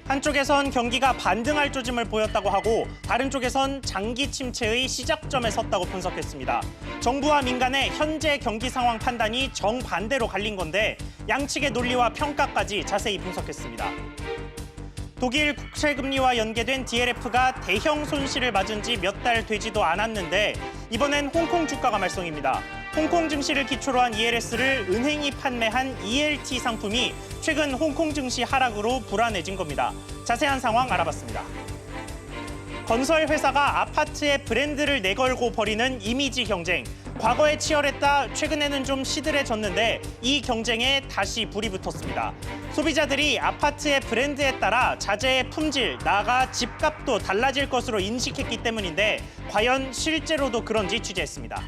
한쪽에선 경기가 반등할 조짐을 보였다고 하고 다른 쪽에선 장기 침체의 시작점에 섰다고 분석했습니다. 정부와 민간의 현재 경기 상황 판단이 정반대로 갈린 건데 양측의 논리와 평가까지 자세히 분석했습니다. 독일 국채금리와 연계된 DLF가 대형 손실을 맞은 지 몇 달 되지도 않았는데 이번엔 홍콩 주가가 말썽입니다. 홍콩 증시를 기초로 한 ELS를 은행이 판매한 ELT 상품이 최근 홍콩 증시 하락으로 불안해진 겁니다. 자세한 상황 알아봤습니다. 건설 회사가 아파트에 브랜드를 내걸고 벌이는 이미지 경쟁. 과거에 치열했다 최근에는 좀 시들해졌는데 이 경쟁에 다시 불이 붙었습니다. 소비자들이 아파트의 브랜드에 따라 자재의 품질, 나아가 집값도 달라질 것으로 인식했기 때문인데 과연 실제로도 그런지 취재했습니다.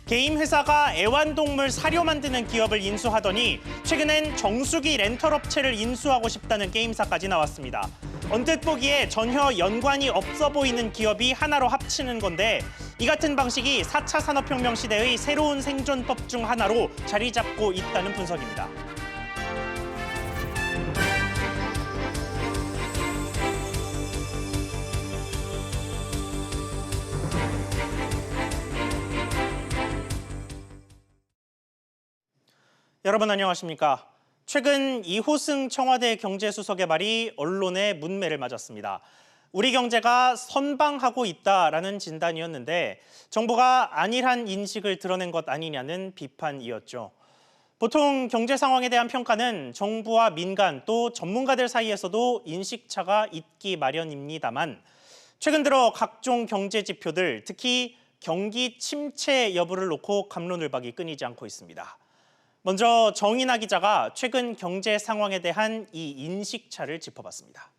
게임 회사가 애완동물 사료 만드는 기업을 인수하더니 최근엔 정수기 렌털 업체를 인수하고 싶다는 게임사까지 나왔습니다. 언뜻 보기에 전혀 연관이 없어 보이는 기업이 하나로 합치는 건데 이 같은 방식이 4차 산업혁명 시대의 새로운 생존법 중 하나로 자리 잡고 있다는 분석입니다. 여러분 안녕하십니까? 최근 이호승 청와대 경제수석의 말이 언론의 문매를 맞았습니다. 우리 경제가 선방하고 있다라는 진단이었는데 정부가 안일한 인식을 드러낸 것 아니냐는 비판이었죠. 보통 경제 상황에 대한 평가는 정부와 민간 또 전문가들 사이에서도 인식차가 있기 마련입니다만 최근 들어 각종 경제 지표들, 특히 경기 침체 여부를 놓고 갑론을박이 끊이지 않고 있습니다. 먼저 정인아 기자가 최근 경제 상황에 대한 이 인식차를 짚어봤습니다.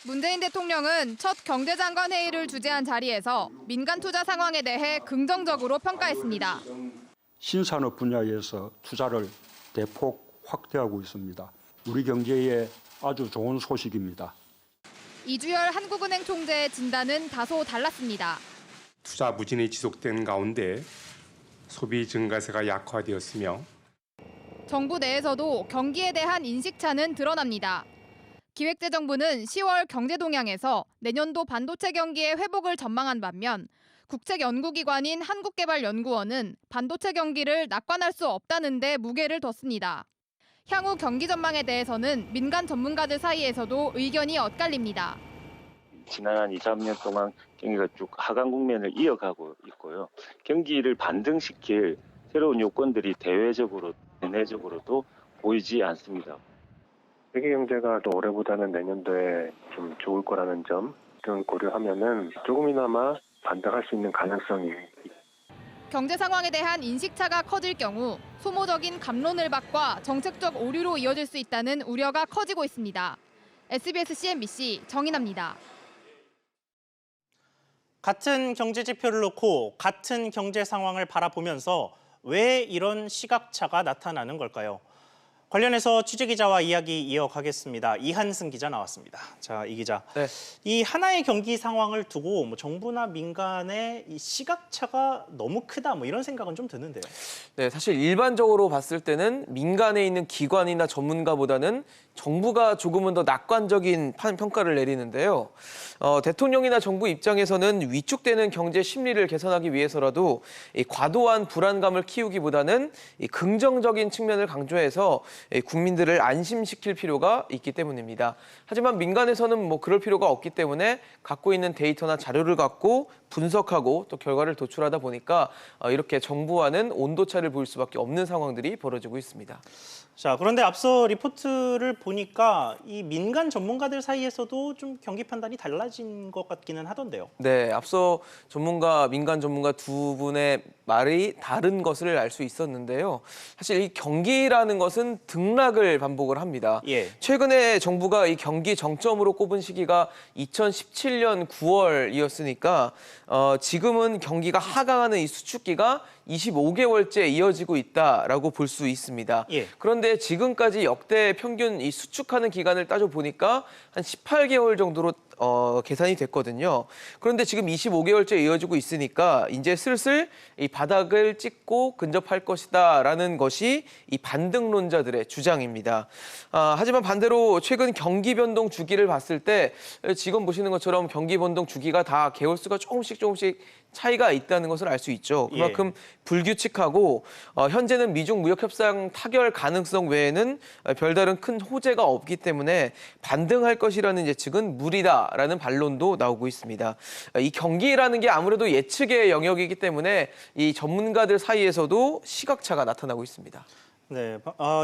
문재인 대통령은 첫 경제장관 회의를 주재한 자리에서 민간 투자 상황에 대해 긍정적으로 평가했습니다. 신산업 분야에서 투자를 대폭 확대하고 있습니다. 우리 경제에 아주 좋은 소식입니다. 이주열 한국은행 총재의 진단은 다소 달랐습니다. 투자 부진이 지속된 가운데 소비 증가세가 약화되었으며 정부 내에서도 경기에 대한 인식차는 드러납니다. 기획재정부는 10월 경제동향에서 내년도 반도체 경기의 회복을 전망한 반면 국책연구기관인 한국개발연구원은 반도체 경기를 낙관할 수 없다는 데 무게를 뒀습니다. 향후 경기 전망에 대해서는 민간 전문가들 사이에서도 의견이 엇갈립니다. 지난 한 2, 3년 동안 경기가 쭉 하강 국면을 이어가고 있고요. 경기를 반등시킬 새로운 요건들이 대외적으로, 내내적으로도 보이지 않습니다. 세계 경제가 또 올해보다는 내년도에 좀 좋을 거라는 점 등 고려하면은 조금이나마 반등할 수 있는 가능성이 경제 상황에 대한 인식차가 커질 경우 소모적인 갑론을박과 정책적 오류로 이어질 수 있다는 우려가 커지고 있습니다. SBS CNBC 정인아입니다. 같은 경제 지표를 놓고 같은 경제 상황을 바라보면서 왜 이런 시각차가 나타나는 걸까요? 관련해서 취재기자와 이야기 이어가겠습니다. 이한승 기자 나왔습니다. 자, 이 기자. 네. 이 하나의 경기 상황을 두고 정부나 민간의 이 시각차가 너무 크다 이런 생각은 좀 드는데요. 네, 사실 일반적으로 봤을 때는 민간에 있는 기관이나 전문가보다는 정부가 조금은 더 낙관적인 평가를 내리는데요. 대통령이나 정부 입장에서는 위축되는 경제 심리를 개선하기 위해서라도 이 과도한 불안감을 키우기보다는 이 긍정적인 측면을 강조해서 국민들을 안심시킬 필요가 있기 때문입니다. 하지만 민간에서는 그럴 필요가 없기 때문에 갖고 있는 데이터나 자료를 갖고 분석하고 또 결과를 도출하다 보니까 이렇게 정부와는 온도차를 보일 수밖에 없는 상황들이 벌어지고 있습니다. 자, 그런데 앞서 리포트를 보니까 이 민간 전문가들 사이에서도 좀 경기 판단이 달라진 것 같기는 하던데요. 네, 앞서 민간 전문가 두 분의 말이 다른 것을 알 수 있었는데요. 사실 이 경기라는 것은 등락을 반복을 합니다. 예. 최근에 정부가 이 경기 정점으로 꼽은 시기가 2017년 9월이었으니까 지금은 경기가 하강하는 이 수축기가 25개월째 이어지고 있다라고 볼 수 있습니다. 예. 그런데 지금까지 역대 평균 이 수축하는 기간을 따져보니까 한 18개월 정도로 계산이 됐거든요. 그런데 지금 25개월째 이어지고 있으니까 이제 슬슬 이 바닥을 찍고 근접할 것이다라는 것이 이 반등론자들의 주장입니다. 하지만 반대로 최근 경기 변동 주기를 봤을 때 지금 보시는 것처럼 경기 변동 주기가 다 개월수가 조금씩 차이가 있다는 것을 알 수 있죠. 그만큼 불규칙하고 현재는 미중 무역 협상 타결 가능성 외에는 별다른 큰 호재가 없기 때문에 반등할 것이라는 예측은 무리다라는 반론도 나오고 있습니다. 이 경기라는 게 아무래도 예측의 영역이기 때문에 이 전문가들 사이에서도 시각차가 나타나고 있습니다. 네,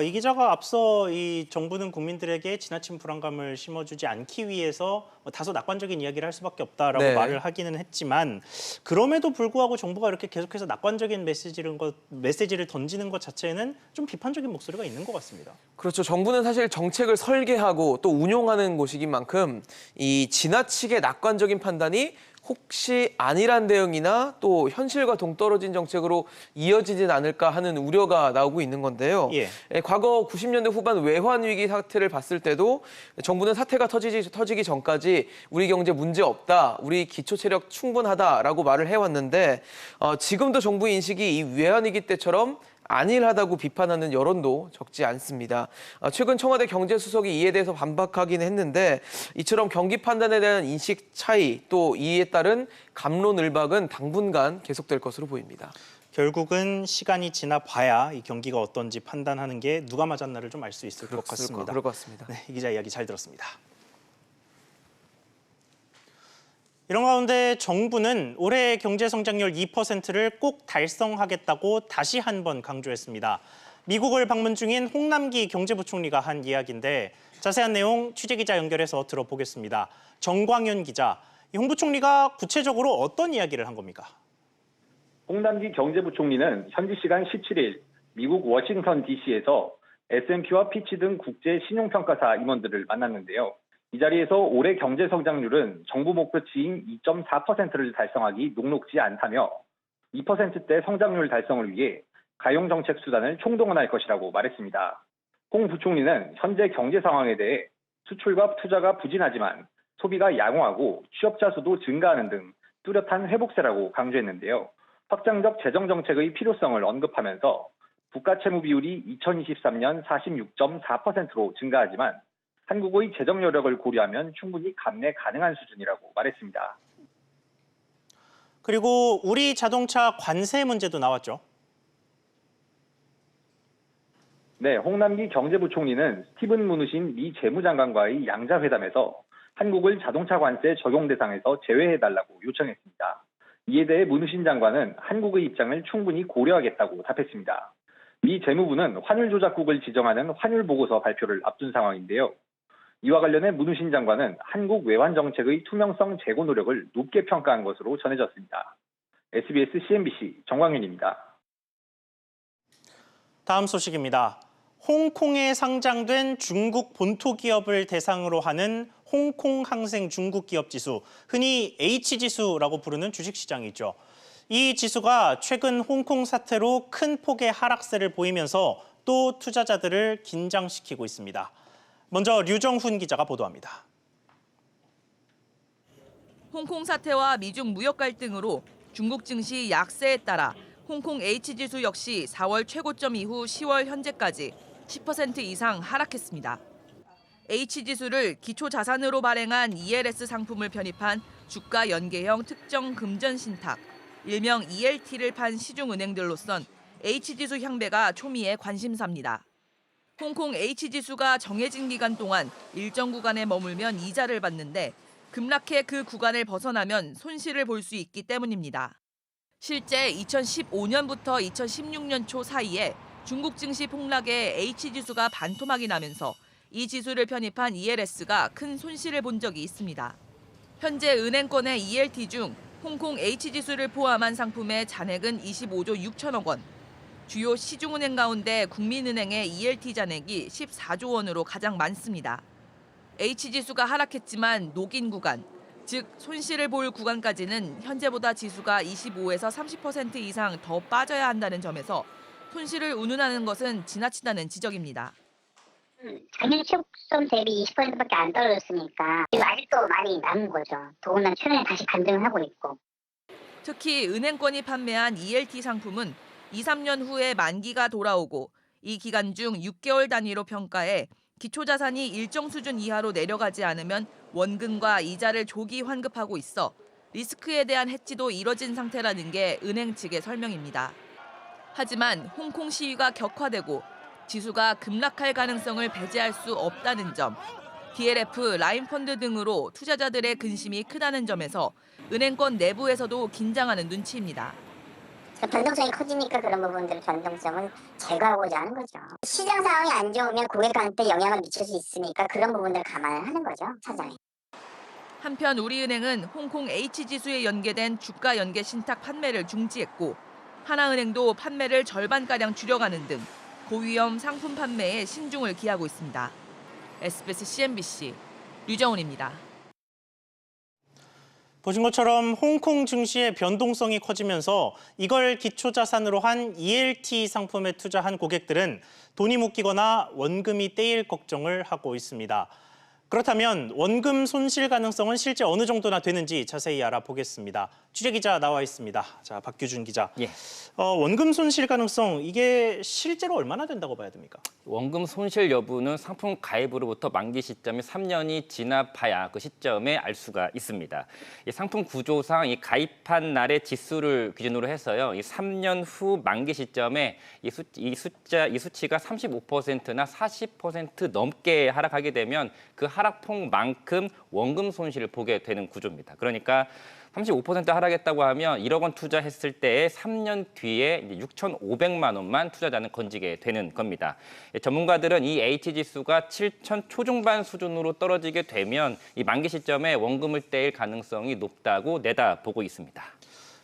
이 기자가 앞서 이 정부는 국민들에게 지나친 불안감을 심어주지 않기 위해서 다소 낙관적인 이야기를 할 수밖에 없다라고 네. 말을 하기는 했지만 그럼에도 불구하고 정부가 이렇게 계속해서 낙관적인 메시지를 던지는 것 자체에는 좀 비판적인 목소리가 있는 것 같습니다. 그렇죠. 정부는 사실 정책을 설계하고 또 운용하는 곳이긴 만큼 이 지나치게 낙관적인 판단이 혹시 안일한 대응이나 또 현실과 동떨어진 정책으로 이어지진 않을까 하는 우려가 나오고 있는 건데요. 예. 과거 90년대 후반 외환 위기 사태를 봤을 때도 정부는 사태가 터지기 전까지 우리 경제 문제 없다, 우리 기초 체력 충분하다라고 말을 해왔는데 지금도 정부 인식이 이 외환 위기 때처럼 안일하다고 비판하는 여론도 적지 않습니다. 최근 청와대 경제수석이 이에 대해서 반박하긴 했는데 이처럼 경기 판단에 대한 인식 차이 또 이에 따른 갑론을박은 당분간 계속될 것으로 보입니다. 결국은 시간이 지나 봐야 이 경기가 어떤지 판단하는 게 누가 맞았나를 좀 알 수 있을 것 같습니다. 그럴 것 같습니다. 네, 이 기자 이야기 잘 들었습니다. 이런 가운데 정부는 올해 경제 성장률 2%를 꼭 달성하겠다고 다시 한번 강조했습니다. 미국을 방문 중인 홍남기 경제부총리가 한 이야기인데 자세한 내용 취재기자 연결해서 들어보겠습니다. 정광윤 기자, 홍 부총리가 구체적으로 어떤 이야기를 한 겁니까? 홍남기 경제부총리는 현지 시간 17일 미국 워싱턴 DC에서 S&P와 피치 등 국제 신용평가사 임원들을 만났는데요. 이 자리에서 올해 경제 성장률은 정부 목표치인 2.4%를 달성하기 녹록지 않다며 2%대 성장률 달성을 위해 가용 정책 수단을 총동원할 것이라고 말했습니다. 홍 부총리는 현재 경제 상황에 대해 수출과 투자가 부진하지만 소비가 양호하고 취업자 수도 증가하는 등 뚜렷한 회복세라고 강조했는데요. 확장적 재정 정책의 필요성을 언급하면서 국가 채무 비율이 2023년 46.4%로 증가하지만 한국의 재정 여력을 고려하면 충분히 감내 가능한 수준이라고 말했습니다. 그리고 우리 자동차 관세 문제도 나왔죠. 네, 홍남기 경제부총리는 스티븐 무누신 미 재무장관과의 양자회담에서 한국을 자동차 관세 적용 대상에서 제외해달라고 요청했습니다. 이에 대해 무누신 장관은 한국의 입장을 충분히 고려하겠다고 답했습니다. 미 재무부는 환율 조작국을 지정하는 환율 보고서 발표를 앞둔 상황인데요. 이와 관련해 무누신 장관은 한국 외환 정책의 투명성 제고 노력을 높게 평가한 것으로 전해졌습니다. SBS CNBC 정광윤입니다. 다음 소식입니다. 홍콩에 상장된 중국 본토 기업을 대상으로 하는 홍콩 항생 중국 기업 지수, 흔히 H지수라고 부르는 주식시장이 있죠. 이 지수가 최근 홍콩 사태로 큰 폭의 하락세를 보이면서 또 투자자들을 긴장시키고 있습니다. 먼저 류정훈 기자가 보도합니다. 홍콩 사태와 미중 무역 갈등으로 중국 증시 약세에 따라 홍콩 H지수 역시 4월 최고점 이후 10월 현재까지 10% 이상 하락했습니다. H지수를 기초자산으로 발행한 ELS 상품을 편입한 주가 연계형 특정 금전 신탁, 일명 ELT를 판 시중은행들로선 H지수 향배가 초미의 관심사입니다. 홍콩 H지수가 정해진 기간 동안 일정 구간에 머물면 이자를 받는데 급락해 그 구간을 벗어나면 손실을 볼 수 있기 때문입니다. 실제 2015년부터 2016년 초 사이에 중국 증시 폭락에 H지수가 반토막이 나면서 이 지수를 편입한 ELS가 큰 손실을 본 적이 있습니다. 현재 은행권의 ELT 중 홍콩 H지수를 포함한 상품의 잔액은 25조 6천억 원. 주요 시중은행 가운데 국민은행의 ELT 잔액이 14조 원으로 가장 많습니다. H지수가 하락했지만 녹인 구간, 즉 손실을 볼 구간까지는 현재보다 지수가 25에서 30% 이상 더 빠져야 한다는 점에서 손실을 운운하는 것은 지나치다는 지적입니다. 작년 최고점 대비 20%밖에 안 떨어졌으니까 지금 아직도 많이 남은 거죠. 더군다나 최근에 다시 반등을 하고 있고. 특히 은행권이 판매한 ELT 상품은 2, 3년 후에 만기가 돌아오고 이 기간 중 6개월 단위로 평가해 기초자산이 일정 수준 이하로 내려가지 않으면 원금과 이자를 조기 환급하고 있어 리스크에 대한 해지도 이뤄진 상태라는 게 은행 측의 설명입니다. 하지만 홍콩 시위가 격화되고 지수가 급락할 가능성을 배제할 수 없다는 점, DLF, 라인펀드 등으로 투자자들의 근심이 크다는 점에서 은행권 내부에서도 긴장하는 눈치입니다. 변동성이 커지니까 그런 부분들 변동성을 제거하고자 하는 거죠. 시장 상황이 안 좋으면 고객한테 영향을 미칠 수 있으니까 그런 부분들을 감안을 하는 거죠, 사장이. 한편 우리은행은 홍콩 H지수에 연계된 주가 연계 신탁 판매를 중지했고 하나은행도 판매를 절반가량 줄여가는 등 고위험 상품 판매에 신중을 기하고 있습니다. SBS CNBC 류정훈입니다. 보신 것처럼 홍콩 증시의 변동성이 커지면서 이걸 기초자산으로 한 ELT 상품에 투자한 고객들은 돈이 묶이거나 원금이 떼일 걱정을 하고 있습니다. 그렇다면 원금 손실 가능성은 실제 어느 정도나 되는지 자세히 알아보겠습니다. 취재기자 나와 있습니다. 자, 박규준 기자. 예. 원금 손실 가능성 이게 실제로 얼마나 된다고 봐야 됩니까? 원금 손실 여부는 상품 가입으로부터 만기 시점이 3년이 지나봐야 그 시점에 알 수가 있습니다. 이 상품 구조상 이 가입한 날의 지수를 기준으로 해서요. 이 3년 후 만기 시점에 이 수치가 35%나 40% 넘게 하락하게 되면 그 하락폭만큼 원금 손실을 보게 되는 구조입니다. 그러니까 35% 하락했다고 하면 1억 원 투자했을 때에 3년 뒤에 이제 6,500만 원만 투자자는 건지게 되는 겁니다. 전문가들은 이 H지수가 7,000 초중반 수준으로 떨어지게 되면 이 만기 시점에 원금을 떼일 가능성이 높다고 내다보고 있습니다.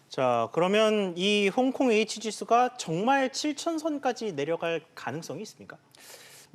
자, 그러면 이 홍콩 H지수가 정말 7,000선까지 내려갈 가능성이 있습니까?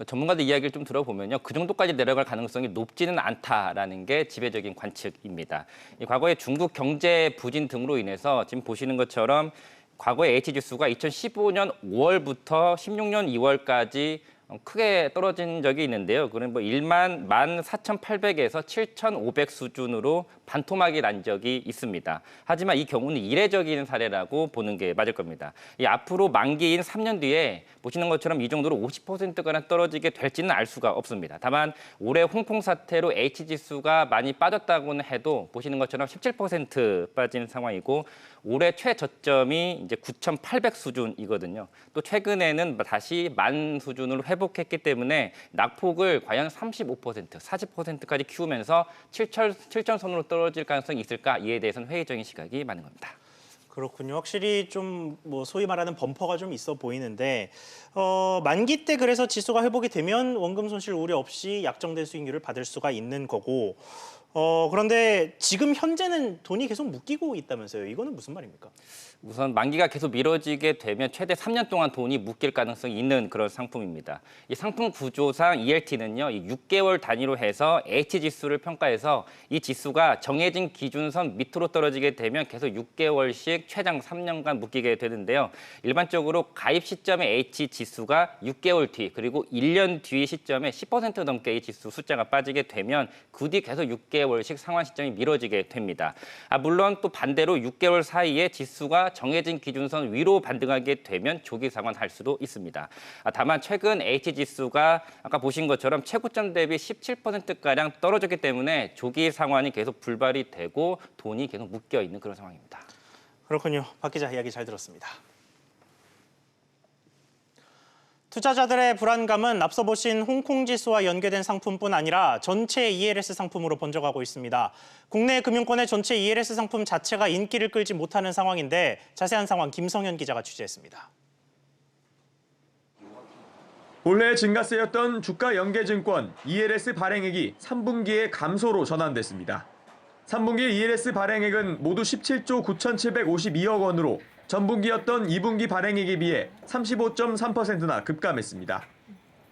전문가들 이야기를 좀 들어보면요, 그 정도까지 내려갈 가능성이 높지는 않다라는 게 지배적인 관측입니다. 과거에 중국 경제 부진 등으로 인해서 지금 보시는 것처럼 과거에 H지수가 2015년 5월부터 16년 2월까지 크게 떨어진 적이 있는데요. 그럼 14,800에서 7,500 수준으로 반토막이 난 적이 있습니다. 하지만 이 경우는 이례적인 사례라고 보는 게 맞을 겁니다. 앞으로 만기인 3년 뒤에 보시는 것처럼 이 정도로 50%가나 떨어지게 될지는 알 수가 없습니다. 다만 올해 홍콩 사태로 H지수가 많이 빠졌다고는 해도 보시는 것처럼 17% 빠진 상황이고 올해 최저점이 이제 9,800 수준이거든요. 또 최근에는 다시 만 수준으로 회복했기 때문에 낙폭을 과연 35%, 40%까지 키우면서 7천 선으로 떨어질 가능성이 있을까? 이에 대해서는 회의적인 시각이 많은 겁니다. 그렇군요. 확실히 좀 소위 말하는 범퍼가 좀 있어 보이는데 만기 때 그래서 지수가 회복이 되면 원금 손실 우려 없이 약정된 수익률을 받을 수가 있는 거고 그런데 지금 현재는 돈이 계속 묶이고 있다면서요. 이거는 무슨 말입니까? 우선 만기가 계속 미뤄지게 되면 최대 3년 동안 돈이 묶일 가능성이 있는 그런 상품입니다. 이 상품 구조상 ELT는요, 6개월 단위로 해서 H지수를 평가해서 이 지수가 정해진 기준선 밑으로 떨어지게 되면 계속 6개월씩 최장 3년간 묶이게 되는데요. 일반적으로 가입 시점의 H지수가 6개월 뒤 그리고 1년 뒤 시점에 10% 넘게 이 지수 숫자가 빠지게 되면 그 뒤 계속 6개월씩 상환 시점이 미뤄지게 됩니다. 물론 또 반대로 6개월 사이에 지수가 정해진 기준선 위로 반등하게 되면 조기 상환할 수도 있습니다. 다만 최근 H지수가 아까 보신 것처럼 최고점 대비 17%가량 떨어졌기 때문에 조기 상환이 계속 불발이 되고 돈이 계속 묶여 있는 그런 상황입니다. 그렇군요. 박 기자 이야기 잘 들었습니다. 투자자들의 불안감은 앞서 보신 홍콩 지수와 연계된 상품뿐 아니라 전체 ELS 상품으로 번져가고 있습니다. 국내 금융권의 전체 ELS 상품 자체가 인기를 끌지 못하는 상황인데 자세한 상황 김성현 기자가 취재했습니다. 본래 증가세였던 주가 연계증권 ELS 발행액이 3분기에 감소로 전환됐습니다. 3분기 ELS 발행액은 모두 17조 9,752억 원으로 전분기였던 2분기 발행액에 비해 35.3%나 급감했습니다.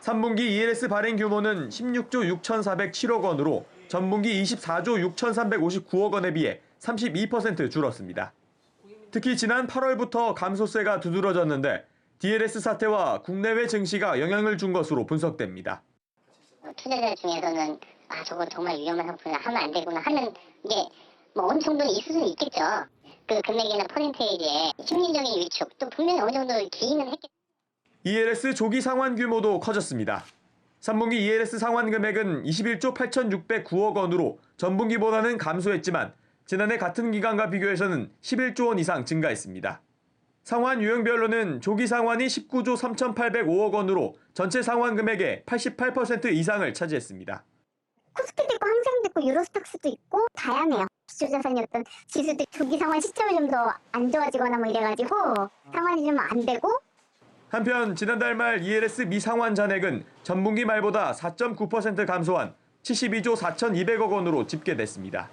3분기 ELS 발행 규모는 16조 6,407억 원으로 전분기 24조 6,359억 원에 비해 32% 줄었습니다. 특히 지난 8월부터 감소세가 두드러졌는데 DLS 사태와 국내외 증시가 영향을 준 것으로 분석됩니다. 투자자 중에서는 저거 정말 위험한 상품이야 하면 안 되구나 하는 게 뭐 어느 정도는 있을 수는 있겠죠. 그 금액이나 퍼센테이지에 심리적인 위축 또 분명히 어느 정도 기인은 했겠죠. ELS 조기 상환 규모도 커졌습니다. 3분기 ELS 상환 금액은 21조 8,609억 원으로 전분기보다는 감소했지만 지난해 같은 기간과 비교해서는 11조 원 이상 증가했습니다. 상환 유형별로는 조기 상환이 19조 3,805억 원으로 전체 상환 금액의 88% 이상을 차지했습니다. 코스피도 있고 항생도 있고 유로스톡스도 있고 다양해요. 기초자산이었던 지수도 조기 상환 시점이 좀 더 안 좋아지거나 뭐 이래가지고 상환이 좀 안 되고. 한편 지난달 말 ELS 미상환 잔액은 전분기 말보다 4.9% 감소한 72조 4,200억 원으로 집계됐습니다.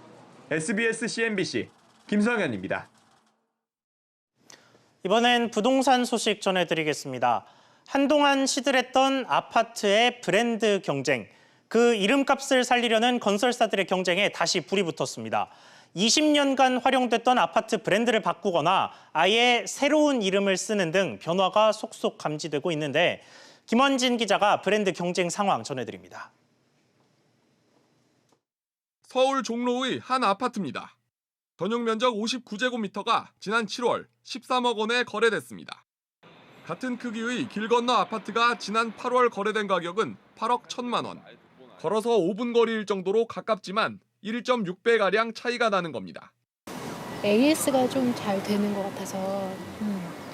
SBS CNBC 김성현입니다. 이번엔 부동산 소식 전해드리겠습니다. 한동안 시들했던 아파트의 브랜드 경쟁. 그 이름값을 살리려는 건설사들의 경쟁에 다시 불이 붙었습니다. 20년간 활용됐던 아파트 브랜드를 바꾸거나 아예 새로운 이름을 쓰는 등 변화가 속속 감지되고 있는데 김원진 기자가 브랜드 경쟁 상황 전해드립니다. 서울 종로의 한 아파트입니다. 전용 면적 59제곱미터가 지난 7월 13억 원에 거래됐습니다. 같은 크기의 길 건너 아파트가 지난 8월 거래된 가격은 8억 1천만 원. 걸어서 5분 거리일 정도로 가깝지만 1.6배가량 차이가 나는 겁니다. AS가 좀 잘 되는 것 같아서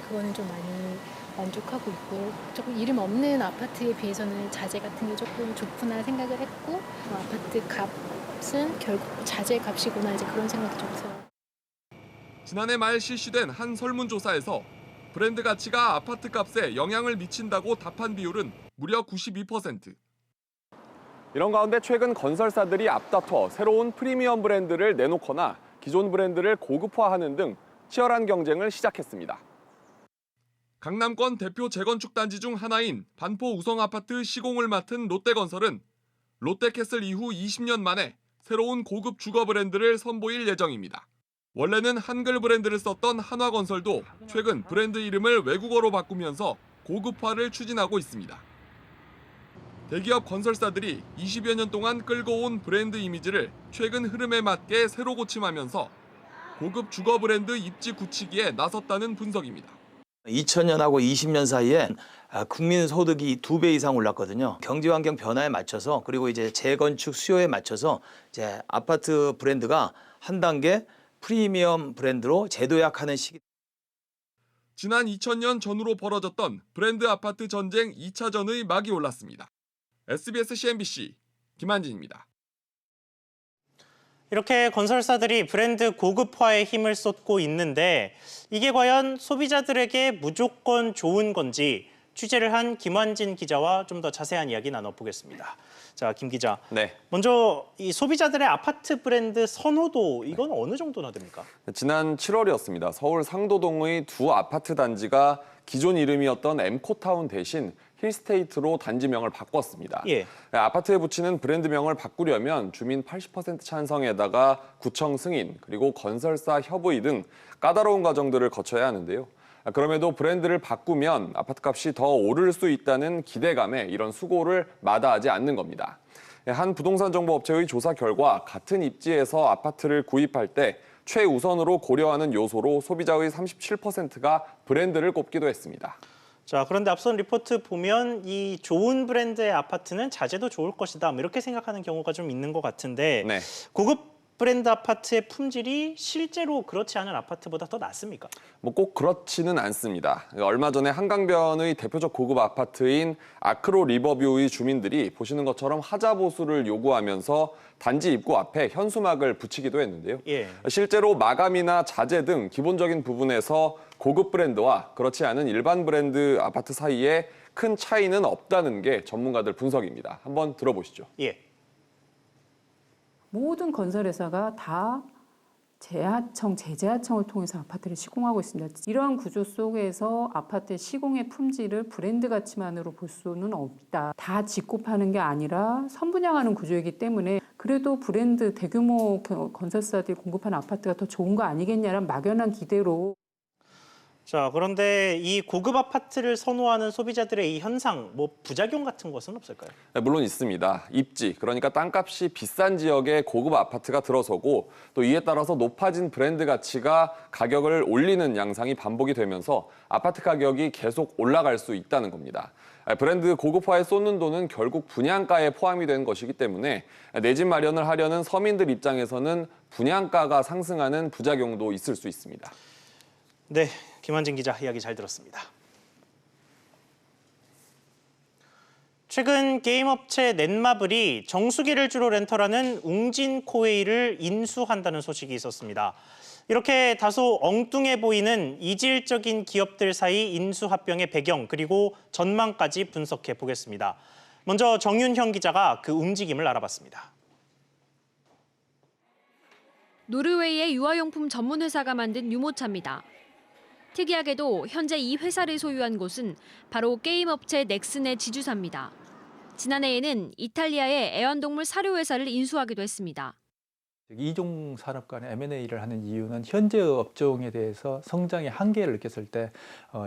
그거는 좀 많이 만족하고 있고 조금 이름 없는 아파트에 비해서는 자재 같은 게 조금 좋구나 생각을 했고 아파트 값은 결국 자재 값이구나 이제 그런 생각이 좀 들어요. 지난해 말 실시된 한 설문조사에서 브랜드 가치가 아파트 값에 영향을 미친다고 답한 비율은 무려 92%. 이런 가운데 최근 건설사들이 앞다퉈 새로운 프리미엄 브랜드를 내놓거나 기존 브랜드를 고급화하는 등 치열한 경쟁을 시작했습니다. 강남권 대표 재건축 단지 중 하나인 반포 우성아파트 시공을 맡은 롯데건설은 롯데캐슬 이후 20년 만에 새로운 고급 주거 브랜드를 선보일 예정입니다. 원래는 한글 브랜드를 썼던 한화건설도 최근 브랜드 이름을 외국어로 바꾸면서 고급화를 추진하고 있습니다. 대기업 건설사들이 20여 년 동안 끌고 온 브랜드 이미지를 최근 흐름에 맞게 새로 고침하면서 고급 주거 브랜드 입지 굳히기에 나섰다는 분석입니다. 2000년하고 20년 사이에 국민 소득이 2배 이상 올랐거든요. 경제 환경 변화에 맞춰서 그리고 이제 재건축 수요에 맞춰서 이제 아파트 브랜드가 한 단계 프리미엄 브랜드로 재도약하는 시기. 지난 2000년 전후로 벌어졌던 브랜드 아파트 전쟁 2차전의 막이 올랐습니다. SBS CNBC 김한진입니다. 이렇게 건설사들이 브랜드 고급화에 힘을 쏟고 있는데 이게 과연 소비자들에게 무조건 좋은 건지 취재를 한 김환진 기자와 좀 더 자세한 이야기 나눠보겠습니다. 자, 김 기자. 네. 먼저 이 소비자들의 아파트 브랜드 선호도 이건 어느 정도나 됩니까? 지난 7월이었습니다. 서울 상도동의 두 아파트 단지가 기존 이름이었던 엠코타운 대신 힐스테이트로 단지명을 바꿨습니다. 예. 아파트에 붙이는 브랜드명을 바꾸려면 주민 80% 찬성에다가 구청 승인, 그리고 건설사 협의 등 까다로운 과정들을 거쳐야 하는데요. 그럼에도 브랜드를 바꾸면 아파트값이 더 오를 수 있다는 기대감에 이런 수고를 마다하지 않는 겁니다. 한 부동산 정보 업체의 조사 결과 같은 입지에서 아파트를 구입할 때 최우선으로 고려하는 요소로 소비자의 37%가 브랜드를 꼽기도 했습니다. 자, 그런데 앞선 리포트 보면 이 좋은 브랜드의 아파트는 자재도 좋을 것이다 이렇게 생각하는 경우가 좀 있는 것 같은데 네. 고급 브랜드 아파트의 품질이 실제로 그렇지 않은 아파트보다 더 낫습니까? 꼭 그렇지는 않습니다. 얼마 전에 한강변의 대표적 고급 아파트인 아크로 리버뷰의 주민들이 보시는 것처럼 하자 보수를 요구하면서 단지 입구 앞에 현수막을 붙이기도 했는데요. 예. 실제로 마감이나 자재 등 기본적인 부분에서 고급 브랜드와 그렇지 않은 일반 브랜드 아파트 사이에 큰 차이는 없다는 게 전문가들 분석입니다. 한번 들어보시죠. 예. 모든 건설회사가 다 재하청, 재재하청을 통해서 아파트를 시공하고 있습니다. 이러한 구조 속에서 아파트의 시공의 품질을 브랜드 가치만으로 볼 수는 없다. 다 짓고 파는 게 아니라 선분양하는 구조이기 때문에 그래도 브랜드 대규모 건설사들이 공급하는 아파트가 더 좋은 거 아니겠냐는 막연한 기대로. 자, 그런데 이 고급 아파트를 선호하는 소비자들의 이 현상, 부작용 같은 것은 없을까요? 네, 물론 있습니다. 입지, 그러니까 땅값이 비싼 지역에 고급 아파트가 들어서고 또 이에 따라서 높아진 브랜드 가치가 가격을 올리는 양상이 반복이 되면서 아파트 가격이 계속 올라갈 수 있다는 겁니다. 브랜드 고급화에 쏟는 돈은 결국 분양가에 포함이 된 것이기 때문에 내 집 마련을 하려는 서민들 입장에서는 분양가가 상승하는 부작용도 있을 수 있습니다. 네, 김환진 기자 이야기 잘 들었습니다. 최근 게임 업체 넷마블이 정수기를 주로 렌털하는 웅진 코웨이를 인수한다는 소식이 있었습니다. 이렇게 다소 엉뚱해 보이는 이질적인 기업들 사이 인수 합병의 배경 그리고 전망까지 분석해 보겠습니다. 먼저 정윤형 기자가 그 움직임을 알아봤습니다. 노르웨이의 유아용품 전문 회사가 만든 유모차입니다. 특이하게도 현재 이 회사를 소유한 곳은 바로 게임 업체 넥슨의 지주사입니다. 지난해에는 이탈리아의 애완동물 사료회사를 인수하기도 했습니다. 이종 산업 간의 M&A를 하는 이유는 현재 업종에 대해서 성장의 한계를 느꼈을 때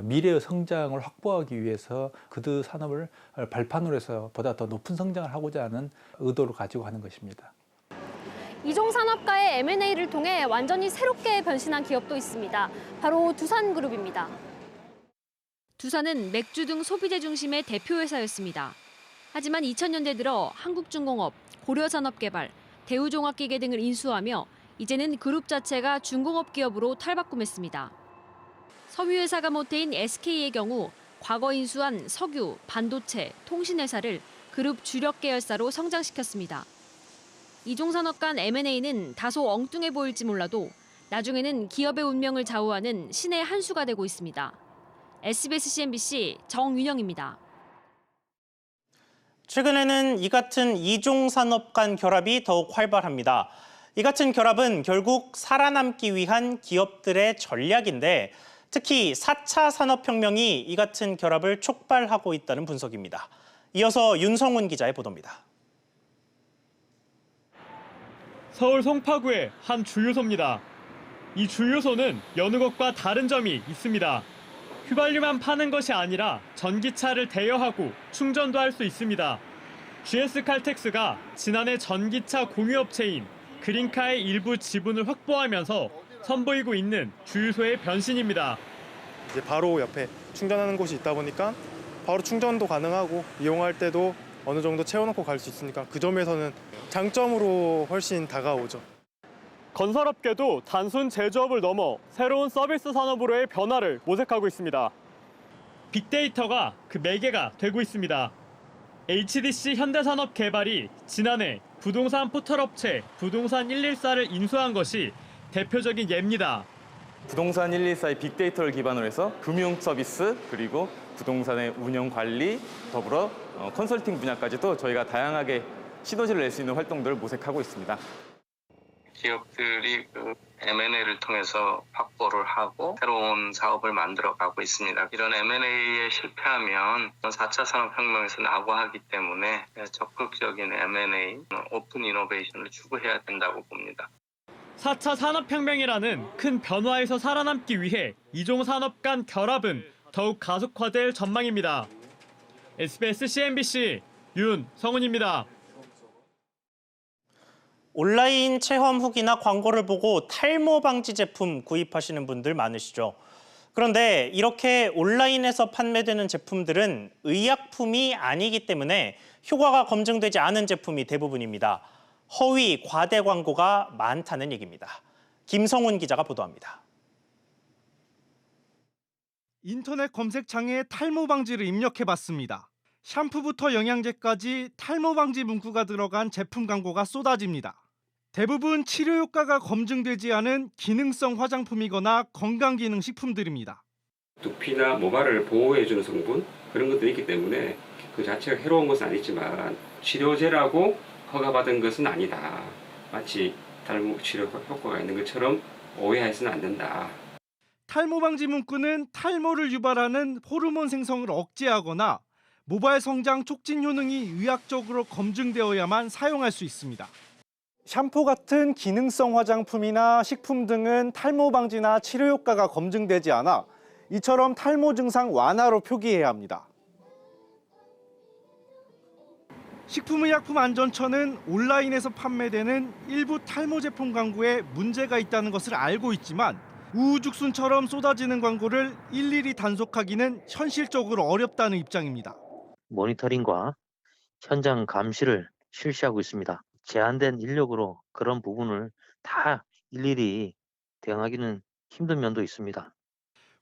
미래의 성장을 확보하기 위해서 그드 산업을 발판으로 해서 보다 더 높은 성장을 하고자 하는 의도를 가지고 하는 것입니다. 이종 산업과의 M&A를 통해 완전히 새롭게 변신한 기업도 있습니다. 바로 두산그룹입니다. 두산은 맥주 등 소비재 중심의 대표 회사였습니다. 하지만 2000년대 들어 한국중공업, 고려산업개발, 대우종합기계 등을 인수하며 이제는 그룹 자체가 중공업 기업으로 탈바꿈했습니다. 섬유회사가 모태인 SK의 경우 과거 인수한 석유, 반도체, 통신회사를 그룹 주력 계열사로 성장시켰습니다. 이종산업 간 M&A는 다소 엉뚱해 보일지 몰라도 나중에는 기업의 운명을 좌우하는 신의 한 수가 되고 있습니다. SBS CNBC 정윤영입니다. 최근에는 이 같은 이종산업 간 결합이 더욱 활발합니다. 이 같은 결합은 결국 살아남기 위한 기업들의 전략인데 특히 4차 산업혁명이 이 같은 결합을 촉발하고 있다는 분석입니다. 이어서 윤성훈 기자의 보도입니다. 서울 송파구의 한 주유소입니다. 이 주유소는 여느 곳과 다른 점이 있습니다. 휘발유만 파는 것이 아니라 전기차를 대여하고 충전도 할 수 있습니다. GS칼텍스가 지난해 전기차 공유업체인 그린카의 일부 지분을 확보하면서 선보이고 있는 주유소의 변신입니다. 이제 바로 옆에 충전하는 곳이 있다 보니까 바로 충전도 가능하고 이용할 때도 어느 정도 채워놓고 갈 수 있으니까 그 점에서는 장점으로 훨씬 다가오죠. 건설업계도 단순 제조업을 넘어 새로운 서비스 산업으로의 변화를 모색하고 있습니다. 빅데이터가 그 매개가 되고 있습니다. HDC 현대산업개발이 지난해 부동산 포털업체 부동산 114를 인수한 것이 대표적인 예입니다. 부동산 114의 빅데이터를 기반으로 해서 금융 서비스 그리고 부동산의 운영 관리 더불어 컨설팅 분야까지도 저희가 다양하게 시너지를 낼 수 있는 활동들을 모색하고 있습니다. 기업들이 M&A를 통해서 확보를 하고 새로운 사업을 만들어가고 있습니다. 이런 M&A에 실패하면 4차 산업혁명에서 낙오하기 때문에 적극적인 M&A, 오픈 이노베이션을 추구해야 된다고 봅니다. 4차 산업혁명이라는 큰 변화에서 살아남기 위해 이종산업 간 결합은 더욱 가속화될 전망입니다. SBS CNBC 윤성훈입니다. 온라인 체험 후기나 광고를 보고 탈모 방지 제품 구입하시는 분들 많으시죠. 그런데 이렇게 온라인에서 판매되는 제품들은 의약품이 아니기 때문에 효과가 검증되지 않은 제품이 대부분입니다. 허위, 과대 광고가 많다는 얘기입니다. 김성훈 기자가 보도합니다. 인터넷 검색창에 탈모 방지를 입력해봤습니다. 샴푸부터 영양제까지 탈모 방지 문구가 들어간 제품 광고가 쏟아집니다. 대부분 치료 효과가 검증되지 않은 기능성 화장품이거나 건강기능식품들입니다. 두피나 모발을 보호해주는 성분 그런 것들이 있기 때문에 그 자체가 해로운 것은 아니지만 치료제라고 허가받은 것은 아니다. 마치 탈모 치료 효과가 있는 것처럼 오해해서는 안 된다. 탈모 방지 문구는 탈모를 유발하는 호르몬 생성을 억제하거나 모발 성장 촉진 효능이 의학적으로 검증되어야만 사용할 수 있습니다. 샴푸 같은 기능성 화장품이나 식품 등은 탈모 방지나 치료 효과가 검증되지 않아 이처럼 탈모 증상 완화로 표기해야 합니다. 식품의약품안전처는 온라인에서 판매되는 일부 탈모 제품 광고에 문제가 있다는 것을 알고 있지만 우후죽순처럼 쏟아지는 광고를 일일이 단속하기는 현실적으로 어렵다는 입장입니다. 모니터링과 현장 감시를 실시하고 있습니다. 제한된 인력으로 그런 부분을 다 일일이 대응하기는 힘든 면도 있습니다.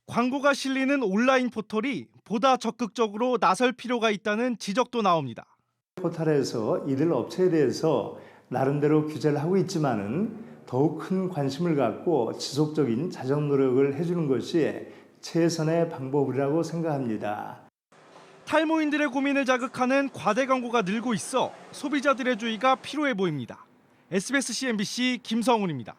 광고가 실리는 온라인 포털이 보다 적극적으로 나설 필요가 있다는 지적도 나옵니다. 포털에서 이들 업체에 대해서 나름대로 규제를 하고 있지만은 더욱 큰 관심을 갖고 지속적인 자정 노력을 해주는 것이 최선의 방법이라고 생각합니다. 탈모인들의 고민을 자극하는 과대 광고가 늘고 있어 소비자들의 주의가 필요해 보입니다. SBS CNBC 김성훈입니다.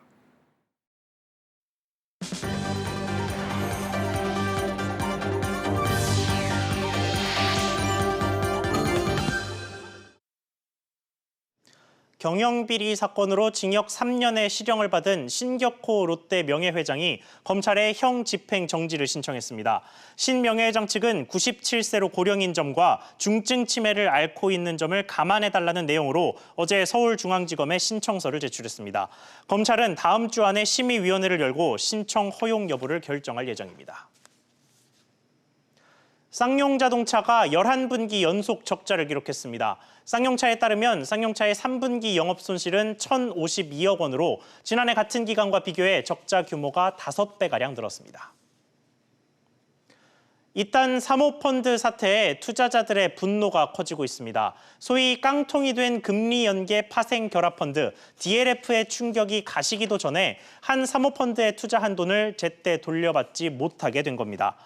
경영비리 사건으로 징역 3년의 실형을 받은 신격호 롯데 명예회장이 검찰에 형 집행 정지를 신청했습니다. 신 명예회장 측은 97세로 고령인 점과 중증 치매를 앓고 있는 점을 감안해달라는 내용으로 어제 서울중앙지검에 신청서를 제출했습니다. 검찰은 다음 주 안에 심의위원회를 열고 신청 허용 여부를 결정할 예정입니다. 쌍용자동차가 11분기 연속 적자를 기록했습니다. 쌍용차에 따르면 쌍용차의 3분기 영업손실은 1,052억 원으로 지난해 같은 기간과 비교해 적자 규모가 5배가량 늘었습니다. 이딴 사모펀드 사태에 투자자들의 분노가 커지고 있습니다. 소위 깡통이 된 금리 연계 파생 결합펀드 DLF의 충격이 가시기도 전에 한 사모펀드에 투자한 돈을 제때 돌려받지 못하게 된 겁니다.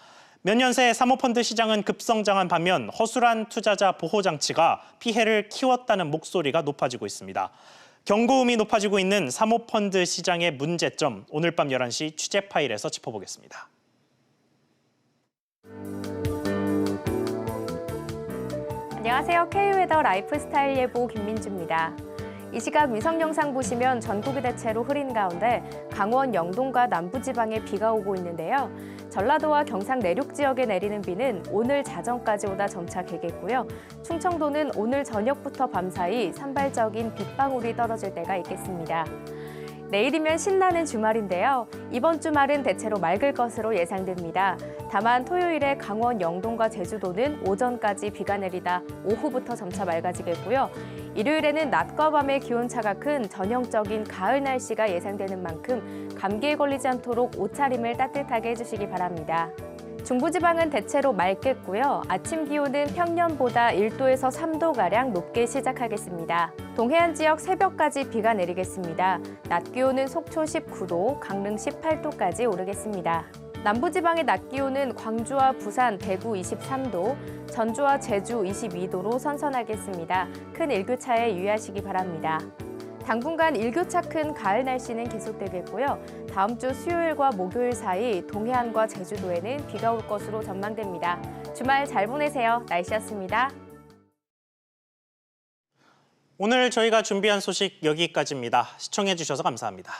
몇 년 새 사모펀드 시장은 급성장한 반면 허술한 투자자 보호 장치가 피해를 키웠다는 목소리가 높아지고 있습니다. 경고음이 높아지고 있는 사모펀드 시장의 문제점, 오늘 밤 11시 취재 파일에서 짚어보겠습니다. 안녕하세요. K웨더 라이프스타일 예보 김민주입니다. 이 시각 위성 영상 보시면 전국이 대체로 흐린 가운데 강원 영동과 남부지방에 비가 오고 있는데요. 전라도와 경상 내륙 지역에 내리는 비는 오늘 자정까지 오다 점차 개겠고요. 충청도는 오늘 저녁부터 밤사이 산발적인 빗방울이 떨어질 때가 있겠습니다. 내일이면 신나는 주말인데요. 이번 주말은 대체로 맑을 것으로 예상됩니다. 다만 토요일에 강원 영동과 제주도는 오전까지 비가 내리다 오후부터 점차 맑아지겠고요. 일요일에는 낮과 밤의 기온차가 큰 전형적인 가을 날씨가 예상되는 만큼 감기에 걸리지 않도록 옷차림을 따뜻하게 해주시기 바랍니다. 중부지방은 대체로 맑겠고요. 아침 기온은 평년보다 1도에서 3도가량 높게 시작하겠습니다. 동해안 지역 새벽까지 비가 내리겠습니다. 낮 기온은 속초 19도, 강릉 18도까지 오르겠습니다. 남부지방의 낮 기온은 광주와 부산, 대구 23도, 전주와 제주 22도로 선선하겠습니다. 큰 일교차에 유의하시기 바랍니다. 당분간 일교차 큰 가을 날씨는 계속되겠고요. 다음 주 수요일과 목요일 사이 동해안과 제주도에는 비가 올 것으로 전망됩니다. 주말 잘 보내세요. 날씨였습니다. 오늘 저희가 준비한 소식 여기까지입니다. 시청해주셔서 감사합니다.